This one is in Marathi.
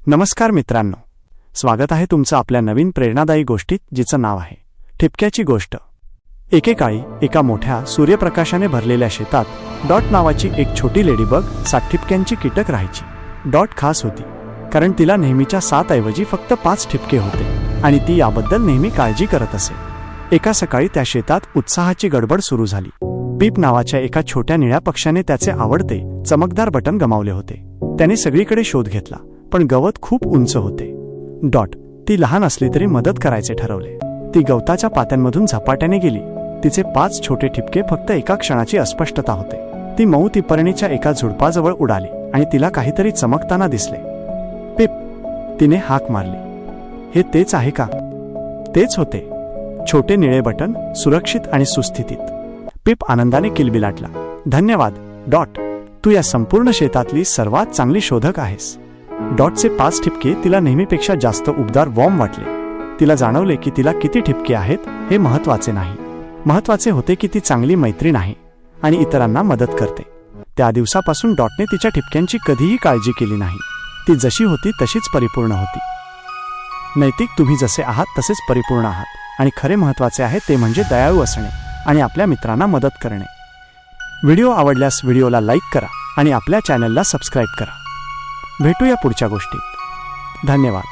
नमस्कार मित्रांनो, स्वागत आहे तुमचं आपल्या नवीन प्रेरणादायी गोष्टीत, जिचं नाव आहे ठिपक्याची गोष्ट. एकेकाळी एका मोठ्या सूर्यप्रकाशाने भरलेल्या शेतात डॉट नावाची एक छोटी लेडीबग 7 ठिपक्यांची कीटक राहायची. डॉट खास होती कारण तिला नेहमीच्या 7 ऐवजी फक्त 5 ठिपके होते आणि ती याबद्दल नेहमी काळजी करत असे. एका सकाळी त्या शेतात उत्साहाची गडबड सुरू झाली. पीप नावाच्या एका छोट्या निळ्या पक्ष्याने त्याचे आवडते चमकदार बटन गमावले होते. त्याने सगळीकडे शोध घेतला, पण गवत खूप उंच होते. डॉट, ती लहान असली तरी मदत करायचे ठरवले. ती गवताच्या पात्यांमधून झपाट्याने गेली. तिचे 5 छोटे ठिपके फक्त एका क्षणाची अस्पष्टता होते. ती मऊ तिपर्णीच्या एका झुडपाजवळ उडाली आणि तिला काहीतरी चमकताना दिसले. पिप, तिने हाक मारली. हे तेच आहे का? तेच होते. छोटे निळे बटन, सुरक्षित आणि सुस्थितीत. पिप आनंदाने किलबिलाटला. धन्यवाद डॉट, तू या संपूर्ण शेतातली सर्वात चांगली शोधक आहेस. डॉटचे 5 ठिपके तिला नेहमीपेक्षा जास्त उबदार वॉर्म वाटले. तिला जाणवले की तिला किती ठिपके आहेत हे महत्त्वाचे नाही. महत्त्वाचे होते की ती चांगली मैत्रीण आहे आणि इतरांना मदत करते. त्या दिवसापासून डॉटने तिच्या ठिपक्यांची कधीही काळजी केली नाही. ती जशी होती तशीच परिपूर्ण होती. नैतिक, तुम्ही जसे आहात तसेच परिपूर्ण आहात आणि खरे महत्त्वाचे आहे ते म्हणजे दयाळू असणे आणि आपल्या मित्रांना मदत करणे. व्हिडिओ आवडल्यास व्हिडिओला लाईक करा आणि आपल्या चॅनलला सबस्क्राईब करा. भेटूया पुढच्या गोष्टीत. धन्यवाद.